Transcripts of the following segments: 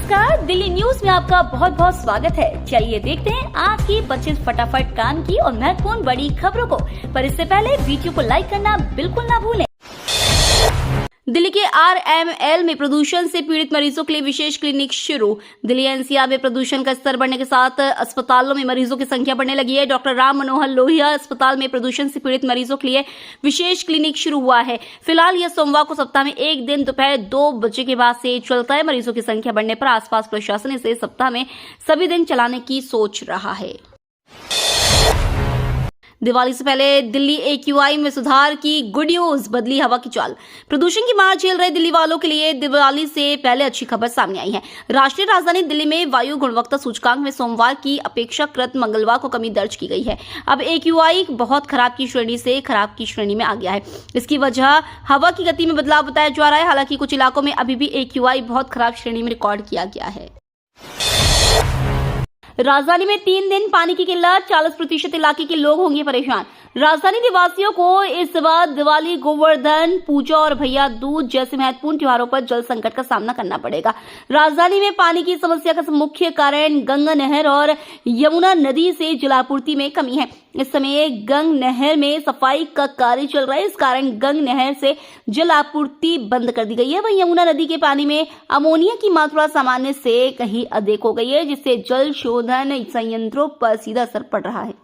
नमस्कार, दिल्ली न्यूज में आपका बहुत बहुत स्वागत है। चलिए देखते हैं आज की 25 फटाफट काम की और महत्वपूर्ण बड़ी खबरों को। पर इससे पहले वीडियो को लाइक करना बिल्कुल ना भूलें। दिल्ली के RML में प्रदूषण से पीड़ित मरीजों के लिए विशेष क्लिनिक शुरू। दिल्ली NCR में प्रदूषण का स्तर बढ़ने के साथ अस्पतालों में मरीजों की संख्या बढ़ने लगी है। डॉक्टर राम मनोहर लोहिया अस्पताल में प्रदूषण से पीड़ित मरीजों के लिए विशेष क्लिनिक शुरू हुआ है। फिलहाल यह सोमवार को सप्ताह में एक दिन दोपहर 2 बजे के बाद से चलता है। मरीजों की संख्या बढ़ने पर आसपास प्रशासन इसे सप्ताह में सभी दिन चलाने की सोच रहा है। दिवाली से पहले दिल्ली AQI में सुधार की गुड न्यूज, बदली हवा की चाल। प्रदूषण की मार झेल रहे दिल्ली वालों के लिए दिवाली से पहले अच्छी खबर सामने आई है। राष्ट्रीय राजधानी दिल्ली में वायु गुणवत्ता सूचकांक में सोमवार की अपेक्षाकृत मंगलवार को कमी दर्ज की गई है। अब AQI बहुत खराब की श्रेणी से खराब की श्रेणी में आ गया है। इसकी वजह हवा की गति में बदलाव बताया जा रहा है। हालांकि कुछ इलाकों में अभी भी AQI बहुत खराब श्रेणी में रिकॉर्ड किया गया है। राजधानी में 3 दिन पानी की किल्लत, 40% इलाके के लोग होंगे परेशान। राजधानी निवासियों को इस बार दिवाली, गोवर्धन पूजा और भैया दूज जैसे महत्वपूर्ण त्योहारों पर जल संकट का सामना करना पड़ेगा। राजधानी में पानी की समस्या का मुख्य कारण गंगा नहर और यमुना नदी से जलापूर्ति में कमी है। इस समय गंग नहर में सफाई का कार्य चल रहा है। इस कारण गंग नहर से जल आपूर्ति बंद कर दी गई है। वहीं यमुना नदी के पानी में अमोनिया की मात्रा सामान्य से कहीं अधिक हो गई है, जिससे जल शोधन संयंत्रों पर सीधा असर पड़ रहा है।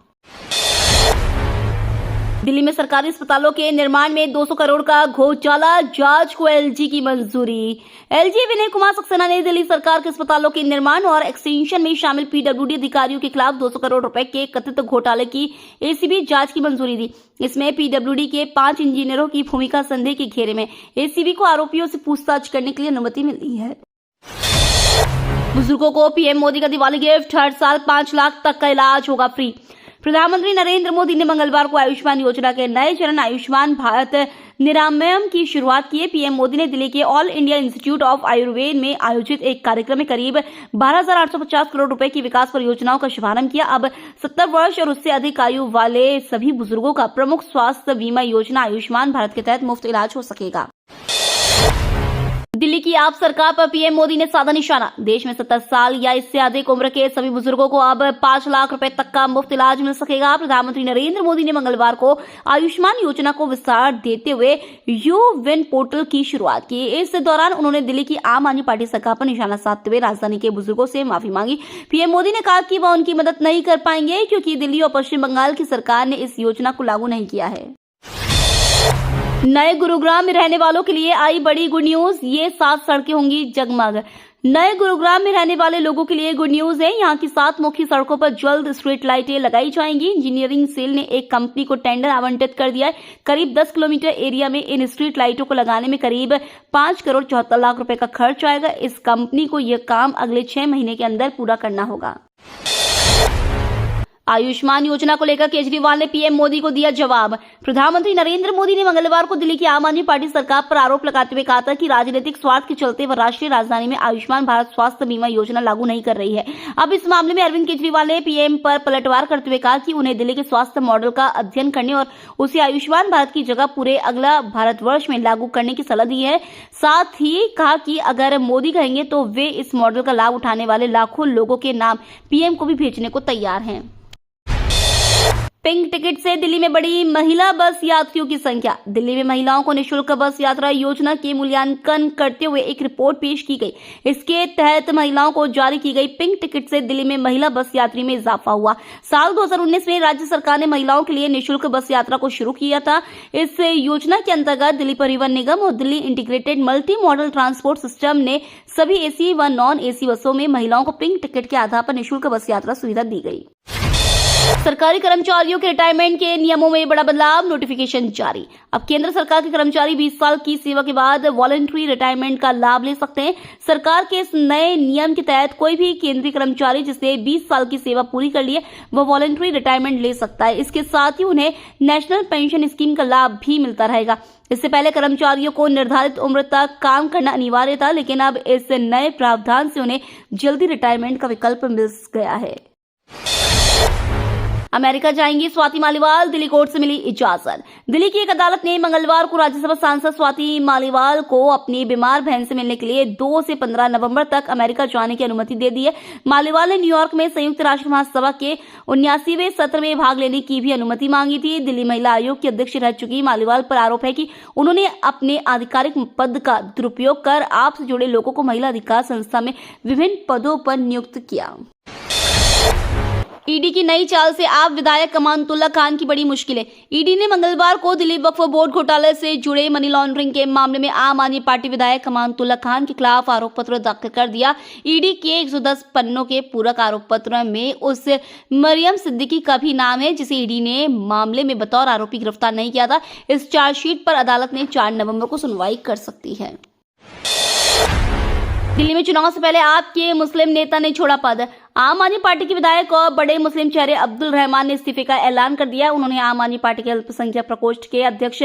दिल्ली में सरकारी अस्पतालों के निर्माण में 200 करोड़ का घोटाला, जांच को LG की मंजूरी। LG विनय कुमार सक्सेना ने दिल्ली सरकार के अस्पतालों के निर्माण और एक्सटेंशन में शामिल PWD अधिकारियों के खिलाफ 200 करोड़ रुपए के कथित घोटाले की ACB जांच की मंजूरी दी। इसमें PWD के 5 इंजीनियरों की भूमिका संदेह के घेरे में। ACB को आरोपियों से पूछताछ करने के लिए अनुमति मिली है। बुजुर्गों को PM मोदी का दिवाली गिफ्ट, हर साल 5 लाख तक का इलाज होगा फ्री। प्रधानमंत्री नरेंद्र मोदी ने मंगलवार को आयुष्मान योजना के नए चरण आयुष्मान भारत निरामयम की शुरुआत की है। PM मोदी ने दिल्ली के all India institute of Ayurveda में आयोजित एक कार्यक्रम में करीब 12,850 करोड़ रुपए की विकास परियोजनाओं का शुभारंभ किया। अब 70 वर्ष और उससे अधिक आयु वाले सभी बुजुर्गों का प्रमुख स्वास्थ्य बीमा योजना आयुष्मान भारत के तहत मुफ्त इलाज हो सकेगा। दिल्ली की आप सरकार पर PM मोदी ने साधा निशाना। देश में 70 साल या इससे अधिक उम्र के सभी बुजुर्गों को अब 5 लाख रुपए तक का मुफ्त इलाज मिल सकेगा। प्रधानमंत्री नरेंद्र मोदी ने मंगलवार को आयुष्मान योजना को विस्तार देते हुए U-Win पोर्टल की शुरुआत की। इस दौरान उन्होंने दिल्ली की आम आदमी पार्टी सरकार पर निशाना साधते हुए राजधानी के बुजुर्गों से माफी मांगी। PM मोदी ने कहा कि वह उनकी मदद नहीं कर पाएंगे क्योंकि दिल्ली और पश्चिम बंगाल की सरकार ने इस योजना को लागू नहीं किया है। नए गुरुग्राम में रहने वालों के लिए आई बड़ी गुड न्यूज, ये 7 सड़कें होंगी जगमग। नए गुरुग्राम में रहने वाले लोगों के लिए गुड न्यूज है। यहाँ की 7 मुख्य सड़कों पर जल्द स्ट्रीट लाइटें लगाई जाएंगी। इंजीनियरिंग सेल ने एक कंपनी को टेंडर आवंटित कर दिया है। करीब 10 किलोमीटर एरिया में इन स्ट्रीट लाइटों को लगाने में करीब 5 करोड़ 74 लाख रुपए का खर्च आएगा। इस कंपनी को यह काम अगले 6 महीने के अंदर पूरा करना होगा। आयुष्मान योजना को लेकर केजरीवाल ने PM मोदी को दिया जवाब। प्रधानमंत्री नरेंद्र मोदी ने मंगलवार को दिल्ली की आम आदमी पार्टी सरकार पर आरोप लगाते हुए कहा था कि राजनीतिक स्वार्थ के चलते वह राष्ट्रीय राजधानी में आयुष्मान भारत स्वास्थ्य बीमा योजना लागू नहीं कर रही है। अब इस मामले में अरविंद केजरीवाल ने PM पर पलटवार करते हुए कहा कि उन्हें दिल्ली के स्वास्थ्य मॉडल का अध्ययन करने और उसे आयुष्मान भारत की जगह पूरे अगला भारतवर्ष में लागू करने की सलाह दी है। साथ ही कहा कि अगर मोदी कहेंगे तो वे इस मॉडल का लाभ उठाने वाले लाखों लोगों के नाम PM को भी भेजने को तैयार हैं। पिंक टिकट से दिल्ली में बढ़ी महिला बस यात्रियों की संख्या। दिल्ली में महिलाओं को निःशुल्क बस यात्रा योजना के मूल्यांकन करते हुए एक रिपोर्ट पेश की गई। इसके तहत महिलाओं को जारी की गई पिंक टिकट से दिल्ली में महिला बस यात्री में इजाफा हुआ। साल 2019 में राज्य सरकार ने महिलाओं के लिए निःशुल्क बस यात्रा को शुरू किया था। इस योजना के अंतर्गत दिल्ली परिवहन निगम और Delhi integrated multi modal transport system ने सभी AC व नॉन AC बसों में महिलाओं को पिंक टिकट के आधार पर निःशुल्क बस यात्रा सुविधा दी गई। सरकारी कर्मचारियों के रिटायरमेंट के नियमों में बड़ा बदलाव, नोटिफिकेशन जारी। अब केंद्र सरकार के कर्मचारी 20 साल की सेवा के बाद वॉलंटरी रिटायरमेंट का लाभ ले सकते हैं। सरकार के इस नए नियम के तहत कोई भी केंद्रीय कर्मचारी जिसने 20 साल की सेवा पूरी कर ली है वह वॉलंटरी रिटायरमेंट ले सकता है। इसके साथ ही उन्हें नेशनल पेंशन स्कीम का लाभ भी मिलता रहेगा। इससे पहले कर्मचारियों को निर्धारित उम्र तक काम करना अनिवार्य था, लेकिन अब इस नए प्रावधान से उन्हें जल्दी रिटायरमेंट का विकल्प मिल गया है। अमेरिका जाएंगी स्वाति मालीवाल, दिल्ली कोर्ट से मिली इजाजत। दिल्ली की एक अदालत ने मंगलवार को राज्यसभा सांसद स्वाति मालीवाल को अपनी बीमार बहन से मिलने के लिए 2 से 15 नवंबर तक अमेरिका जाने की अनुमति दे दी है। मालीवाल ने न्यूयॉर्क में संयुक्त राष्ट्र महासभा के 79वें सत्र में भाग लेने की भी अनुमति मांगी थी। दिल्ली महिला आयोग की अध्यक्ष रह चुकी मालीवाल पर आरोप है कि उन्होंने अपने आधिकारिक पद का दुरुपयोग कर आपसे जुड़े लोगों को महिला अधिकार संस्था में विभिन्न पदों पर नियुक्त किया। ईडी की नई चाल से आप विधायक अमानतुल्लाह खान की बड़ी मुश्किलें। ईडी ने मंगलवार को दिल्ली वक्फ बोर्ड घोटाले से जुड़े मनी लॉन्ड्रिंग के मामले में आम आदमी पार्टी विधायक अमानतुल्लाह खान के खिलाफ आरोप पत्र दाखिल कर दिया। ईडी के 110 पन्नों के पूरक आरोप पत्र में उस मरियम सिद्दीकी का भी नाम है जिसे ईडी ने मामले में बतौर आरोपी गिरफ्तार नहीं किया था। इस चार्जशीट पर अदालत ने 4 नवंबर को सुनवाई कर सकती है। दिल्ली में चुनाव से पहले आपके मुस्लिम नेता ने छोड़ा पद। आम आदमी पार्टी के विधायक और बड़े मुस्लिम चेहरे अब्दुल रहमान ने इस्तीफे का ऐलान कर दिया। उन्होंने आम आदमी पार्टी के अल्पसंख्यक प्रकोष्ठ के अध्यक्ष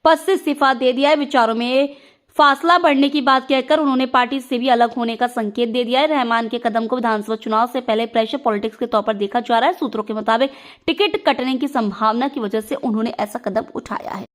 पद से इस्तीफा दे दिया है। विचारों में फासला बढ़ने की बात कहकर उन्होंने पार्टी से भी अलग होने का संकेत दे दिया है। रहमान के कदम को विधानसभा चुनाव से पहले प्रेशर पॉलिटिक्स के तौर पर देखा जा रहा है। सूत्रों के मुताबिक टिकट कटने की संभावना की वजह से उन्होंने ऐसा कदम उठाया है।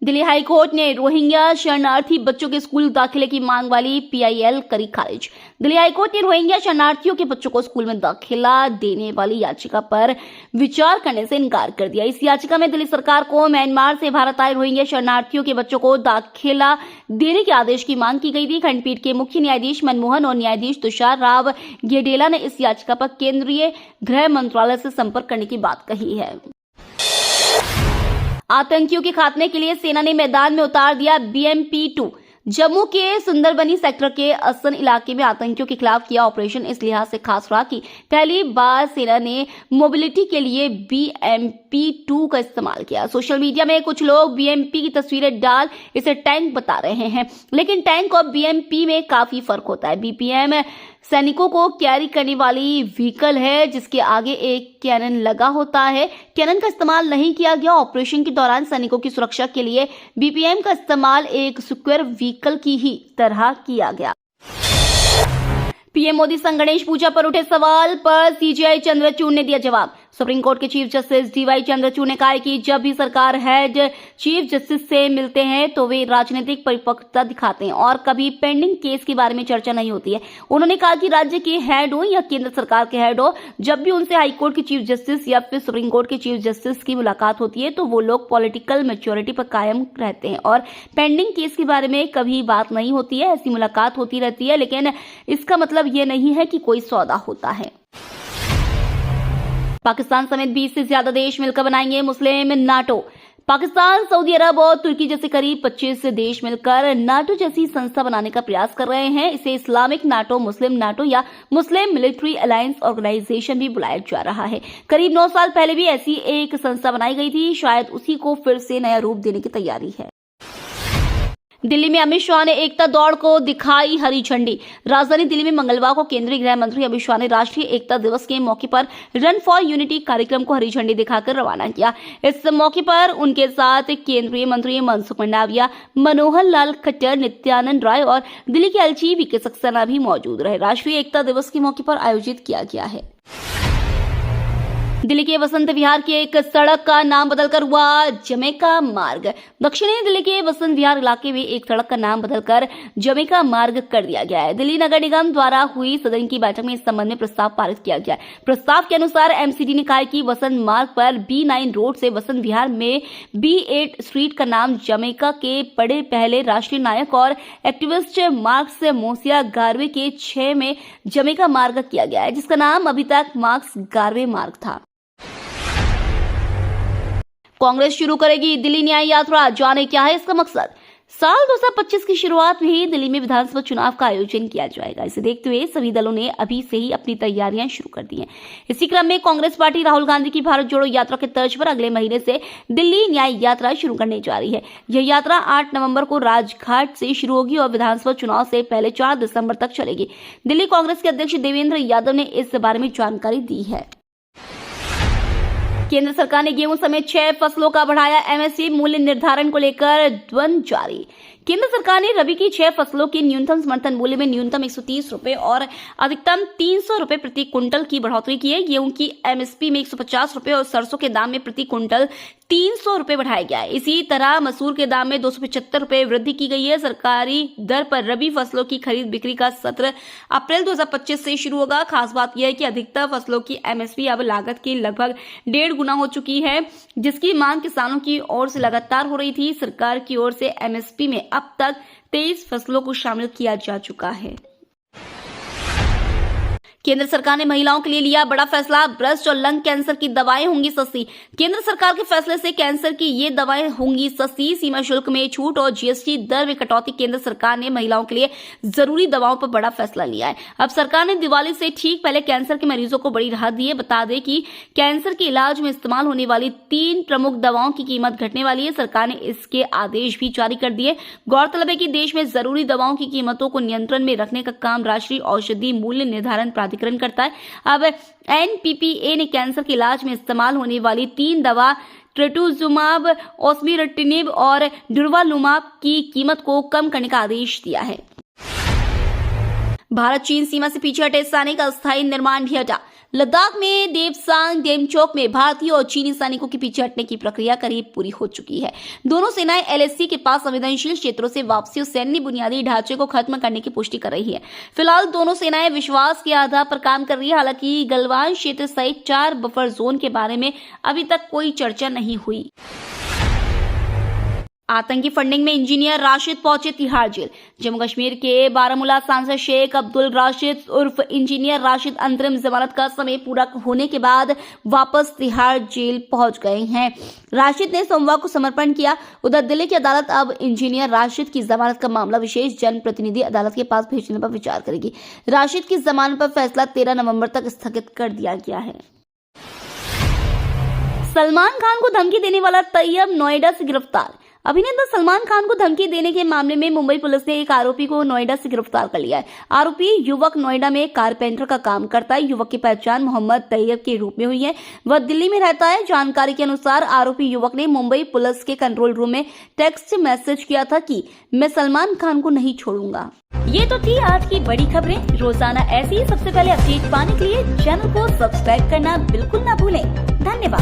दिल्ली हाई कोर्ट ने रोहिंग्या शरणार्थी बच्चों के स्कूल दाखिले की मांग वाली पीआईएल करी खारिज। दिल्ली हाई कोर्ट ने रोहिंग्या शरणार्थियों के बच्चों को स्कूल में दाखिला देने वाली याचिका पर विचार करने से इनकार कर दिया। इस याचिका में दिल्ली सरकार को म्यांमार से भारत आए रोहिंग्या शरणार्थियों के बच्चों को दाखिला देने के आदेश की मांग की गई थी। खंडपीठ के मुख्य न्यायाधीश मनमोहन और न्यायाधीश तुषार राव गेडेला ने इस याचिका पर केंद्रीय गृह मंत्रालय से संपर्क करने की बात कही है। आतंकियों के खात्मे के लिए सेना ने मैदान में उतार दिया BMP-2। जम्मू के सुंदरबनी सेक्टर के असन इलाके में आतंकियों के खिलाफ किया ऑपरेशन इस लिहाज से खास रहा कि पहली बार सेना ने मोबिलिटी के लिए BMP-2 का इस्तेमाल किया। सोशल मीडिया में कुछ लोग BMP की तस्वीरें डाल इसे टैंक बता रहे हैं, लेकिन टैंक और BMP में काफी फर्क होता है। BPM सैनिकों को कैरी करने वाली व्हीकल है जिसके आगे एक कैनन लगा होता है। कैनन का इस्तेमाल नहीं किया गया। ऑपरेशन के दौरान सैनिकों की सुरक्षा के लिए BPM का इस्तेमाल एक स्क्वायर व्हीकल की ही तरह किया गया। पीएम मोदी संग गणेश पूजा पर उठे सवाल पर CJI चंद्रचूड़ ने दिया जवाब। सुप्रीम कोर्ट के चीफ जस्टिस DY चंद्रचूड़ ने कहा कि जब भी सरकार हेड चीफ जस्टिस से मिलते हैं तो वे राजनीतिक परिपक्वता दिखाते हैं और कभी पेंडिंग केस के बारे में चर्चा नहीं होती है। उन्होंने कहा कि राज्य के हेड हो या केंद्र सरकार के हेड हो, जब भी उनसे हाई कोर्ट के चीफ जस्टिस या फिर सुप्रीम कोर्ट के चीफ जस्टिस की मुलाकात होती है तो वो लोग पॉलिटिकल मैच्योरिटी पर कायम रहते हैं और पेंडिंग केस के बारे में कभी बात नहीं होती है। ऐसी मुलाकात होती रहती है, लेकिन इसका मतलब ये नहीं है कि कोई सौदा होता है। पाकिस्तान समेत 20 से ज्यादा देश मिलकर बनाएंगे मुस्लिम नाटो। पाकिस्तान, सऊदी अरब और तुर्की जैसे करीब 25 देश मिलकर नाटो जैसी संस्था बनाने का प्रयास कर रहे हैं। इसे इस्लामिक नाटो, मुस्लिम नाटो या मुस्लिम मिलिट्री अलायंस ऑर्गेनाइजेशन भी बुलाया जा रहा है। करीब 9 साल पहले भी ऐसी एक संस्था बनाई गई थी। शायद उसी को फिर से नया रूप देने की तैयारी है। दिल्ली में अमित शाह ने एकता दौड़ को दिखाई हरी झंडी। राजधानी दिल्ली में मंगलवार को केंद्रीय गृह मंत्री अमित शाह ने राष्ट्रीय एकता दिवस के मौके पर रन फॉर यूनिटी कार्यक्रम को हरी झंडी दिखाकर रवाना किया। इस मौके पर उनके साथ केंद्रीय मंत्री मनसुख मंडाविया, मनोहर लाल खट्टर, नित्यानंद राय और दिल्ली के एलजी वीके सक्सेना भी मौजूद रहे। राष्ट्रीय एकता दिवस के मौके पर आयोजित किया गया है। दिल्ली के वसंत विहार की एक सड़क का नाम बदलकर हुआ जमैका मार्ग। दक्षिणी दिल्ली के वसंत विहार इलाके में एक सड़क का नाम बदलकर जमैका मार्ग कर दिया गया है। दिल्ली नगर निगम द्वारा हुई सदन की बैठक में इस संबंध में प्रस्ताव पारित किया गया है। प्रस्ताव के अनुसार MCD ने कहा कि वसंत मार्ग पर B9 रोड से वसंत विहार में B8 स्ट्रीट का नाम जमैका के बड़े पहले राष्ट्रीय नायक और एक्टिविस्ट मार्क्स मोसिया गार्वे के 6 में जमैका मार्ग किया गया है, जिसका नाम अभी तक मार्क्स गार्वे मार्ग था। कांग्रेस शुरू करेगी दिल्ली न्याय यात्रा, जाने क्या है इसका मकसद। साल 2025 की शुरुआत में ही दिल्ली में विधानसभा चुनाव का आयोजन किया जाएगा। इसे देखते हुए सभी दलों ने अभी से ही अपनी तैयारियां शुरू कर दी हैं। इसी क्रम में कांग्रेस पार्टी राहुल गांधी की भारत जोड़ो यात्रा के तर्ज पर अगले महीने से दिल्ली न्याय यात्रा शुरू करने जा रही है। यह यात्रा 8 नवंबर को राजघाट से शुरू होगी और विधानसभा चुनाव से पहले 4 दिसंबर तक चलेगी। दिल्ली कांग्रेस के अध्यक्ष देवेंद्र यादव ने इस बारे में जानकारी दी है। केंद्र सरकार ने गेहूं समेत 6 फसलों का बढ़ाया MSP। मूल्य निर्धारण को लेकर द्वंद्व जारी। केंद्र सरकार ने रबी की 6 फसलों के न्यूनतम समर्थन मूल्य में न्यूनतम 130 रुपए और अधिकतम 300 रुपए प्रति क्विंटल की बढ़ोतरी की है। गेहूं की एमएसपी में 150 रुपए और सरसों के दाम में प्रति क्विंटल 300 रुपए बढ़ाया गया है। इसी तरह मसूर के दाम में 275 रुपए वृद्धि की गई है। सरकारी दर पर रबी फसलों की खरीद बिक्री का सत्र अप्रैल 2025 से शुरू होगा। खास बात यह है कि अधिकतर फसलों की एमएसपी अब लागत की लगभग 1.5 गुना हो चुकी है, जिसकी मांग किसानों की ओर से लगातार हो रही थी। सरकार की ओर से एमएसपी में अब तक 23 फसलों को शामिल किया जा चुका है। केंद्र सरकार ने महिलाओं के लिए लिया बड़ा फैसला, ब्रेस्ट और लंग कैंसर की दवाएं होंगी सस्ती। केंद्र सरकार के फैसले से कैंसर की ये दवाएं होंगी सस्ती। सीमा शुल्क में छूट और जीएसटी दर में कटौती। केंद्र सरकार ने महिलाओं के लिए जरूरी दवाओं पर बड़ा फैसला लिया है। अब सरकार ने दिवाली से ठीक पहले कैंसर के मरीजों को बड़ी राहत दी है। बता दें कि कैंसर के इलाज में इस्तेमाल होने वाली 3 प्रमुख दवाओं की कीमत घटने वाली है। सरकार ने इसके आदेश भी जारी कर दिए। गौरतलब है कि देश में जरूरी दवाओं की कीमतों को नियंत्रण में रखने का काम राष्ट्रीय औषधि मूल्य निर्धारण प्राधिकरण करता है। अब एनपीपीए ने कैंसर के इलाज में इस्तेमाल होने वाली 3 दवा ट्रेटुजुमाब, ओस्बिरटिनिब और डुर्वालुमाब की कीमत को कम करने का आदेश दिया है। भारत चीन सीमा से पीछे हटे सैनिक का अस्थायी निर्माण भी हटा। लद्दाख में देपसांग डेमचोक में भारतीय और चीनी सैनिकों के पीछे हटने की प्रक्रिया करीब पूरी हो चुकी है। दोनों सेनाएं एलएसी के पास संवेदनशील क्षेत्रों से वापसी और सैन्य बुनियादी ढांचे को खत्म करने की पुष्टि कर रही है। फिलहाल दोनों सेनाएं विश्वास के आधार पर काम कर रही है। हालांकि गलवान क्षेत्र सहित 4 बफर जोन के बारे में अभी तक कोई चर्चा नहीं हुई। आतंकी फंडिंग में इंजीनियर राशिद पहुंचे तिहाड़ जेल। जम्मू कश्मीर के बारामूला सांसद शेख अब्दुल राशिद उर्फ इंजीनियर राशिद अंतरिम जमानत का समय पूरा होने के बाद वापस तिहाड़ जेल पहुंच गए हैं। राशिद ने सोमवार को समर्पण किया। उधर दिल्ली की अदालत अब इंजीनियर राशिद की जमानत का मामला विशेष जनप्रतिनिधि अदालत के पास भेजने पर विचार करेगी। राशिद की जमानत पर फैसला 13 नवंबर तक स्थगित कर दिया गया है। सलमान खान को धमकी देने वाला तैयब नोएडा से गिरफ्तार। अभिनेता सलमान खान को धमकी देने के मामले में मुंबई पुलिस ने एक आरोपी को नोएडा से गिरफ्तार कर लिया है। आरोपी युवक नोएडा में कारपेंटर का काम करता है। युवक की पहचान मोहम्मद तैयब के रूप में हुई है। वह दिल्ली में रहता है। जानकारी के अनुसार आरोपी युवक ने मुंबई पुलिस के कंट्रोल रूम में टेक्स्ट मैसेज किया था कि मैं सलमान खान को नहीं छोड़ूंगा। ये तो थी आज की बड़ी खबरें। रोजाना ऐसी ही सबसे पहले अपडेट पाने के लिए चैनल को सब्सक्राइब करना बिल्कुल ना भूलें। धन्यवाद।